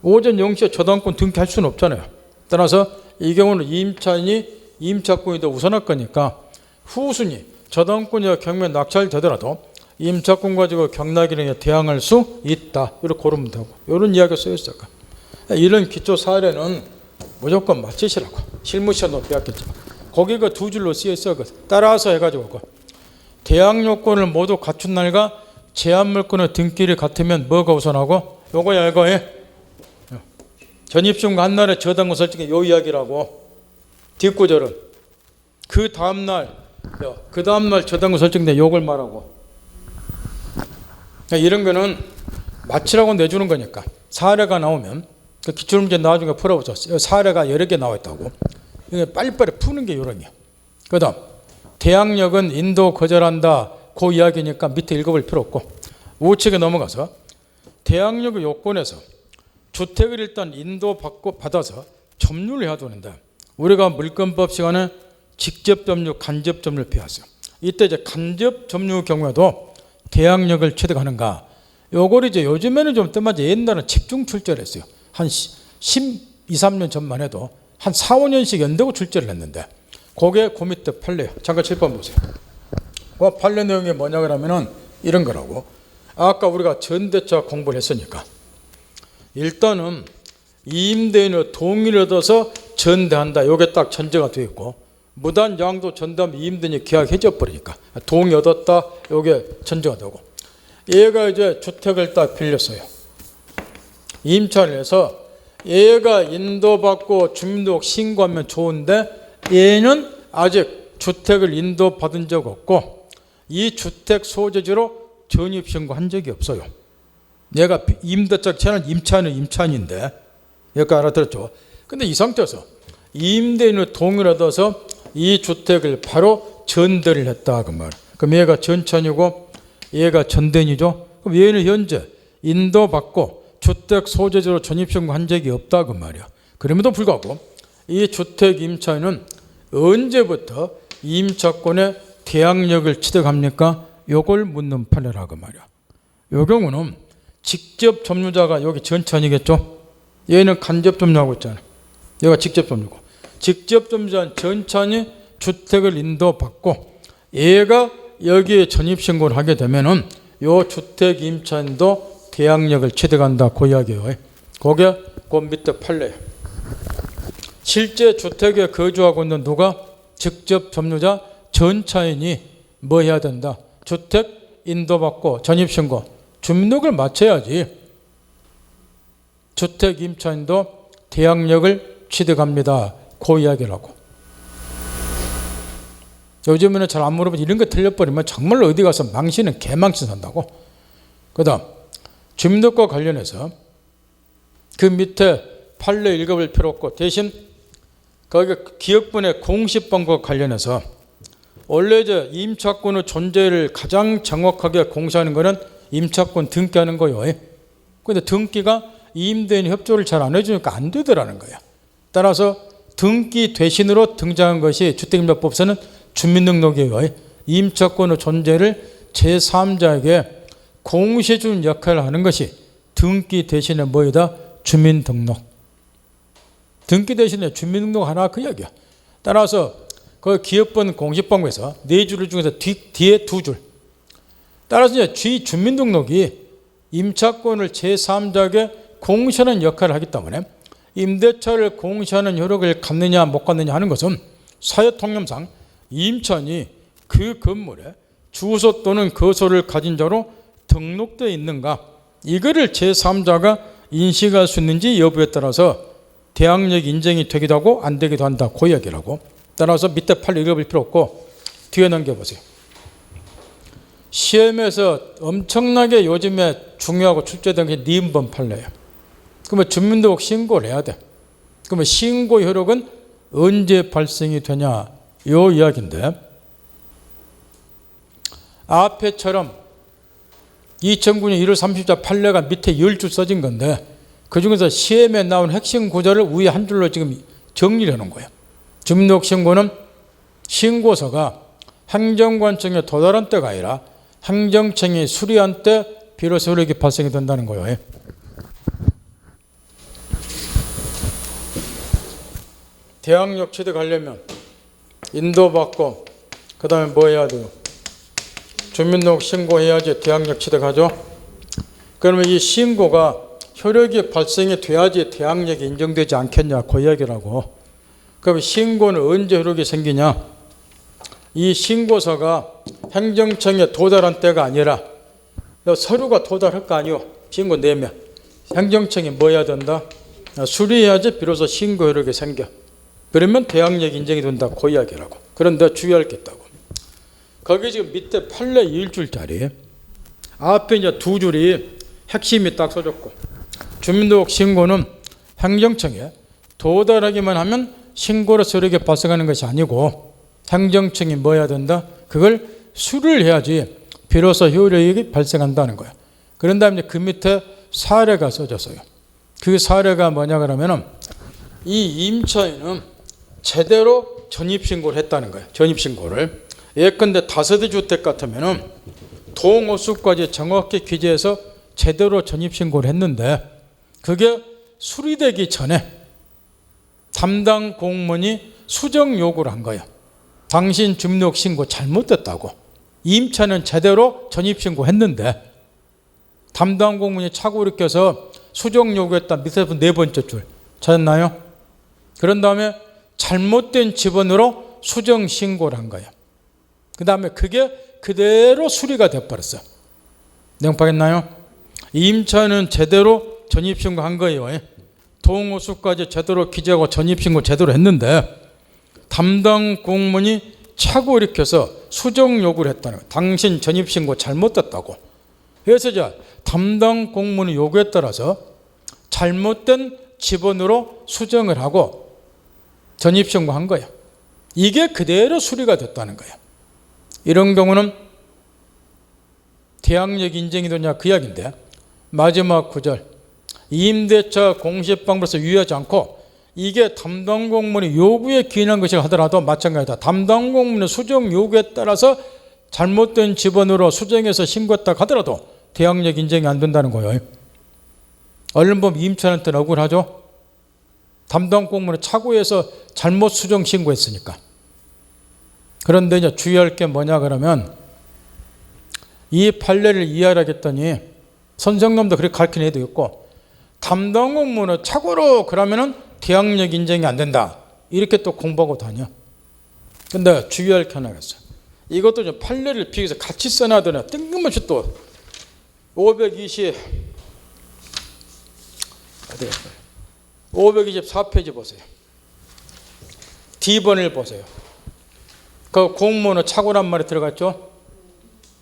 오전 0시에 저당권 등기할 수는 없잖아요. 따라서 이 경우는 임차권이 더 우선할 거니까 후순위 저당권이 경매 낙찰되더라도 임차권 가지고 경락인에게 대항할 수 있다. 이렇게 고르면 되고, 이런 이야기가 쓰였어요. 이런 기초 사례는 무조건 맞추시라고. 실무시험도 배웠겠지만 거기가 두 줄로 쓰여있어요. 따라서 해가지고 대항 요건을 모두 갖춘 날과 제한물권의 등기일이 같으면 뭐가 우선하고? 요거야 이거에 전입신고 한 날에 저당권 설정이 요 이야기라고. 뒷구절은 그 다음날 저당권 설정돼 요걸 말하고. 이런 거는 맞추라고 내주는 거니까 사례가 나오면 그 기출문제 나중에 풀어보죠. 사례가 여러 개 나와 있다고. 빨리빨리 푸는 게 요령이야. 그 다음 대항력은 인도 거절한다. 그 이야기니까 밑에 읽어볼 필요 없고 우측에 넘어가서 대항력의 요건에서 주택을 일단 받아서 점유를 해야 되는데 우리가 물권법 시간에 직접 점유, 간접 점유를 배웠어요. 이때 이제 간접 점유 경우에도 대항력을 취득하는가. 요걸 이제 요즘에는 좀 뜸하지 옛날에는 집중 출제를 했어요. 한 12, 13년 전만 해도 한 4, 5년씩 연대고 출제를 했는데 그게 그 밑에 판례. 잠깐 7번 보세요. 그 판례 내용이 뭐냐 그러면은 이런 거라고. 아까 우리가 전대차 공부를 했으니까 일단은 임대인의 동의를 얻어서 전대한다. 요게 딱 전제가 되어 있고 무단 양도 전대하면 임대인이 계약해져 버리니까 동의 얻었다. 요게 전제가 되고 얘가 이제 주택을 딱 빌렸어요. 임차를 해서 얘가 인도받고 주민등록 신고하면 좋은데 얘는 아직 주택을 인도받은 적 없고 이 주택 소재지로 전입신고한 적이 없어요. 얘가 임대차 채는 임차인인데 여기까지 알아들었죠. 근데 이 상태에서 임대인의 동의를 얻어서 이 주택을 바로 전대를 했다 그 말. 그럼 얘가 전차인이고 얘가 전대인이죠. 그럼 얘는 현재 인도받고 주택 소재지로 전입신고한 적이 없다 그 말이야. 그럼에도 불구하고 이 주택 임차인은 언제부터 임차권의 대항력을 취득합니까? 요걸 묻는 판례라 그 말이야. 요 경우는 직접 점유자가 여기 전차인이겠죠. 얘는 간접 점유하고 있잖아. 얘가 직접 점유고 직접 점유자는 전차인이 주택을 인도받고 얘가 여기에 전입신고를 하게 되면은 요 주택 임차인도 대항력을 취득한다 그 이야기예요. 거기에 그 밑에 판례. 실제 주택에 거주하고 있는 누가 직접 점유자 전차인이 뭐 해야 된다? 주택 인도받고 전입신고 주민등록을 마쳐야지 주택 임차인도 대항력을 취득합니다. 그 이야기라고. 요즘에는 잘 안 물어보지 이런 거 틀려버리면 정말로 어디 가서 망신은 개망신 산다고. 그 다음 주민등록과 관련해서 그 밑에 판례 읽어볼 필요 없고 대신 거기 기억분의 공시방법과 관련해서 원래 이제 임차권의 존재를 가장 정확하게 공시하는 것은 임차권 등기하는 거예요. 그런데 등기가 임대인 협조를 잘 안 해주니까 안 되더라는 거야. 따라서 등기 대신으로 등장한 것이 주택임대법에서는 주민등록이에요. 임차권의 존재를 제3자에게 공시해 주는 역할을 하는 것이 등기 대신에 뭐이다? 주민등록. 등기 대신에 주민등록 하나 그 이야기야. 따라서 그 기업번 공시방법에서 네 줄 중에서 뒤에 두 줄. 따라서 이제 주민등록이 임차권을 제3자에게 공시하는 역할을 하기 때문에 임대차를 공시하는 효력을 갖느냐 못 갖느냐 하는 것은 사회통념상 임차인이 그 건물에 주소 또는 거소를 가진 자로 등록되어 있는가 이거를 제3자가 인식할 수 있는지 여부에 따라서 대항력 인정이 되기도 하고 안 되기도 한다. 그 이야기라고. 따라서 밑에 판례 읽어볼 필요 없고 뒤에 넘겨보세요. 시험에서 엄청나게 요즘에 중요하고 출제된 게 니은번 판례예요. 그러면 주민등록 신고를 해야 돼. 그러면 신고 효력은 언제 발생이 되냐 요 이야기인데, 앞에처럼 2009년 1월 30일 판례가 밑에 10줄 써진 건데 그중에서 시험에 나온 핵심 구절을 위에 한 줄로 지금 정리를 해놓은 거예요. 주민등록 신고는 신고서가 행정관청에 도달한 때가 아니라 행정청이 수리한 때 비로소 효력이 발생이 된다는 거예요. 대항력 취득하려면 인도받고 그 다음에 뭐 해야 돼요? 주민등록 신고해야지 대항력 취득하죠. 그러면 이 신고가 효력이 발생이 돼야지 대항력이 인정되지 않겠냐 그 이야기라고. 그럼 신고는 언제 효력이 생기냐? 이 신고서가 행정청에 도달한 때가 아니라 서류가 도달할 거 아니오. 신고 내면 행정청이 뭐 해야 된다? 수리해야지 비로소 신고 효력이 생겨. 그러면 대항력 인정이 된다 그 이야기라고. 그런데 주의할 게 있다고. 거기 지금 밑에 판례 1줄짜리 앞에 이제 2줄이 핵심이 딱 써졌고, 주민등록 신고는 행정청에 도달하기만 하면 신고로서 효력이 발생하는 것이 아니고 행정청이 뭐 해야 된다? 그걸 수리를 해야지 비로소 효력이 발생한다는 거예요. 그런 다음에 그 밑에 사례가 써졌어요. 그 사례가 뭐냐 그러면은 이 임차인은 제대로 전입신고를 했다는 거예요. 전입신고를. 예컨대 다세대 주택 같으면은 동호수까지 정확히 기재해서 제대로 전입신고를 했는데 그게 수리되기 전에 담당 공무원이 수정 요구를 한 거예요. 당신 주민등록 신고 잘못됐다고. 임차는 제대로 전입신고했는데 담당 공무원이 착오를 껴서 수정 요구했다. 밑에 네 번째 줄 찾았나요? 그런 다음에 잘못된 지번으로 수정 신고를 한 거예요. 그 다음에 그게 그대로 수리가 돼버렸어요. 내용 파겠나요? 임차는 제대로 전입신고한 거예요. 동호수까지 제대로 기재하고 전입신고 제대로 했는데 담당 공무원이 착오 일으켜서 수정 요구를 했다는 거예요. 당신 전입신고 잘못됐다고. 그래서 이제 담당 공무원의 요구에 따라서 잘못된 지번으로 수정을 하고 전입신고한 거예요. 이게 그대로 수리가 됐다는 거예요. 이런 경우는 대항력 인정이 되냐 그 이야기인데, 마지막 구절 임대차 공시방법에서 유의하지 않고 이게 담당 공무원이 요구에 기인한 것이 하더라도 마찬가지다. 담당 공무원의 수정 요구에 따라서 잘못된 지번으로 수정해서 신고했다 하더라도 대항력 인정이 안 된다는 거예요. 얼른 보면 임차인한테는 억울하죠. 담당 공무원이 착오해서 잘못 수정 신고했으니까. 그런데 이제 주의할 게 뭐냐 그러면 이 판례를 이해하겠다니 선생님도 그렇게 가르치는 애도 있고 담당 공무원은 착오로 그러면은 대항력 인정이 안 된다 이렇게 또 공부하고 다녀. 근데 주의할 게 하나가 있어요. 이것도 좀 판례를 비교해서 같이 써놔더니 뜬금없이 또 524페이지 보세요. D번을 보세요. 그 공무원은 착오란 말이 들어갔죠.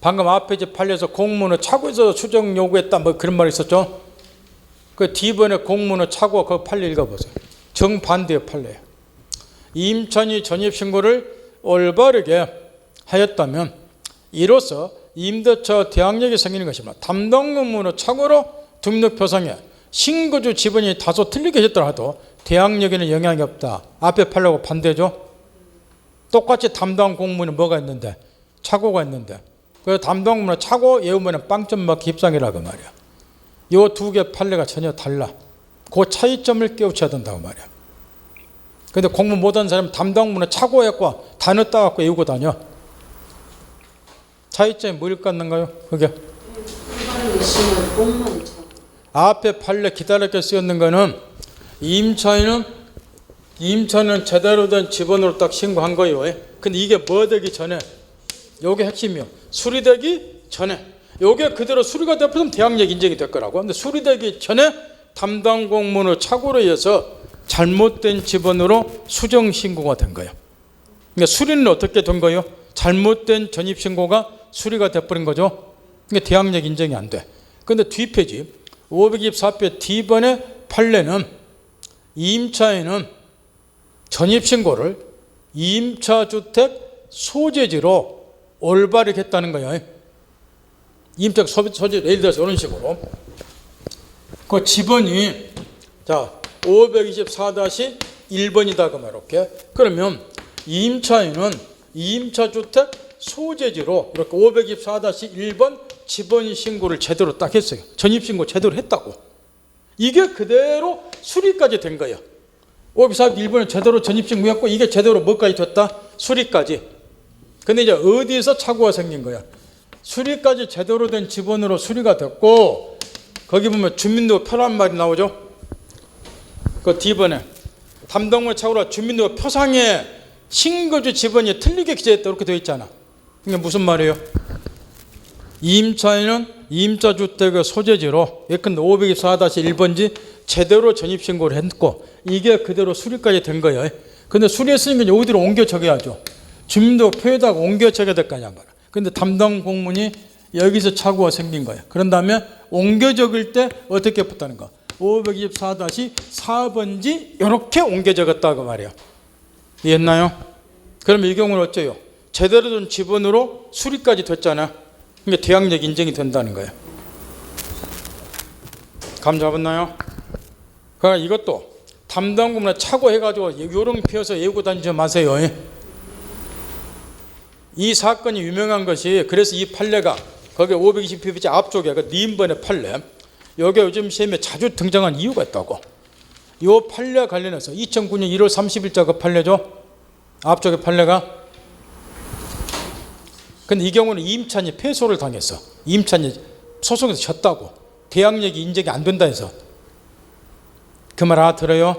방금 앞에 이제 판례에서 공무원은 착오해서 수정 요구했다 뭐 그런 말이 있었죠. 그 D번에 공무원은 착오 그 판례 읽어보세요. 정반대의 판례예요. 임차인이 전입신고를 올바르게 하였다면 이로써 임대차 대항력이 생기는 것입니다. 담당 공무원은 착오로 등록표상에 신고주 지번이 다소 틀리게 했더라도 대항력에는 영향이 없다. 앞에 판례하고 반대죠. 똑같이 담당 공무원이 뭐가 있는데 착오가 있는데 그래서 담당 공무원은 착오 예우면은 빵점 맞기 입상이라고 말이야. 이 두 개 판례가 전혀 달라. 그 차이점을 깨우쳐야 된다고 말이야. 근데 공부 못한 사람은 담당 공무원은 착오했고 단어 따갖고 외우고 다녀. 차이점이 뭘 갖는가요? 그게 앞에 판례 기다랗게 쓰였는 거는 임차인은 제대로 된 지번으로 딱 신고한 거예요. 근데 이게 뭐 되기 전에 요게 핵심이요. 수리되기 전에 요게 그대로 수리가 되면 대항력 인정이 될 거라고. 근데 수리되기 전에 담당 공무원의 착오로 의해서 잘못된 지번으로 수정 신고가 된 거예요. 그러니까 수리는 어떻게 된 거예요? 잘못된 전입 신고가 수리가 돼버린 거죠. 그러니까 대항력 인정이 안 돼. 그런데 뒷페이지 524표 D번의 판례는 임차인은 전입 신고를 임차주택 소재지로 올바르게 했다는 거예요. 임택 소재, 예를 들어서 이런 식으로 그 지번이 자 524-1번이다 그 말 이렇게. 그러면 임차인은 임차주택 소재지로 이렇게 524-1번 지번 신고를 제대로 딱 했어요. 전입신고 제대로 했다고. 이게 그대로 수리까지 된 거예요. 524-1번은 제대로 전입신고했고 이게 제대로 뭐까지 됐다? 수리까지. 근데 이제 어디서 착오가 생긴 거야? 수리까지 제대로 된 지번으로 수리가 됐고 거기 보면 주민등록 표란 말이 나오죠. 그 D번에 담당물 착오라 주민등록 표상에 신고주 지번이 틀리게 기재했다 이렇게 되어 있잖아. 이게 무슨 말이에요? 임차인은 임차주택의 소재지로 예컨대 524-1번지 제대로 전입신고를 했고 이게 그대로 수리까지 된 거예요. 근데 수리했으니까 어디로 옮겨 적어야죠. 주민등록 표에다가 옮겨 적어야 될 거 아니야. 근데 담당 공무원이 여기서 착오가 생긴 거예요. 그런 다음에 옮겨 적을 때 어떻게 붙다는 거? 524-4번지 이렇게 옮겨 적었다고 말이에요. 이해했나요? 그럼 이 경우는 어째요? 제대로 된 지번으로 수리까지 됐잖아. 그러니까 대항력 인정이 된다는 거예요. 감 잡았나요? 그러니까 이것도 담당 공무원에 착오해가지고 요령 피워서 외우고 다니지 마세요. 이 사건이 유명한 것이 그래서 이 판례가 거기 520페이지 앞쪽에 그 니은번의 판례 여기 요즘 시험에 자주 등장한 이유가 있다고. 이 판례 관련해서 2009년 1월 30일자 그 판례죠. 앞쪽의 판례가. 근데 이 경우는 임차인이 패소를 당했어. 임차인이 소송에서 졌다고. 대항력이 인정이 안 된다 해서. 그 말 알아들어요?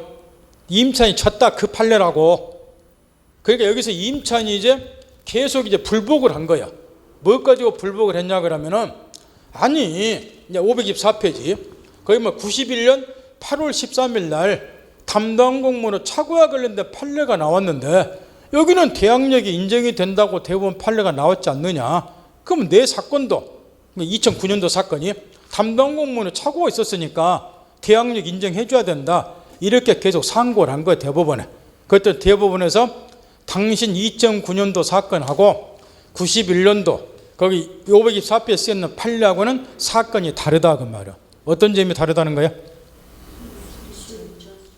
임차인이 졌다 그 판례라고. 그러니까 여기서 임차인이 이제 계속 이제 불복을 한 거야. 뭐 가지고 불복을 했냐 그러면은 아니 이제 524페이지 거기 뭐 91년 8월 13일 날 담당 공무원의 착오와 관련된 판례가 나왔는데 여기는 대항력이 인정이 된다고 대법원 판례가 나왔지 않느냐. 그럼 내 사건도 2009년도 사건이 담당 공무원의 착오가 있었으니까 대항력 인정해 줘야 된다. 이렇게 계속 상고를 한 거예요. 대법원에. 그때 대법원에서 당신 2009년도 사건하고 91년도 거기 524페이지에 쓰여있는 판례하고는 사건이 다르다 그 말이야. 어떤 점이 다르다는 거야?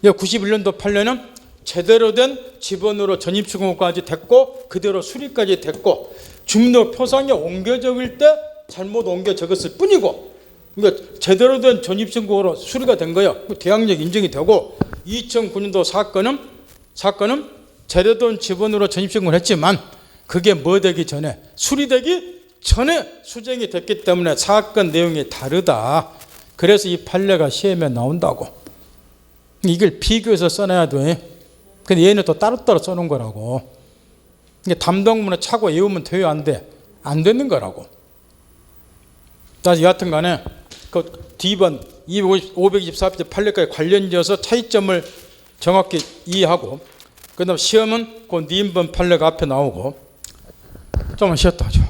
91년도 판례는 제대로 된 지번으로 전입신고까지 됐고 그대로 수리까지 됐고 주민등록 표상에 옮겨 적을 때 잘못 옮겨 적었을 뿐이고 그러니까 제대로 된 전입신고로 수리가 된 거야. 대항력 인정이 되고 2009년도 사건은 제대로 된 지번으로 전입신고를 했지만 그게 뭐 되기 전에 수리되기 전에 수정이 됐기 때문에 사건 내용이 다르다. 그래서 이 판례가 시험에 나온다고. 이걸 비교해서 써놔야 돼. 근데 얘는 또 따로따로 써놓은 거라고. 담당문에 차고 외우면 돼요? 안 돼? 안 되는 거라고. 다시 여하튼 간에 그 D번 524페이지 판례까지 관련지어서 차이점을 정확히 이해하고 그 다음 시험은 그 니은번 판례가 앞에 나오고 좀만 쉬었다 하죠.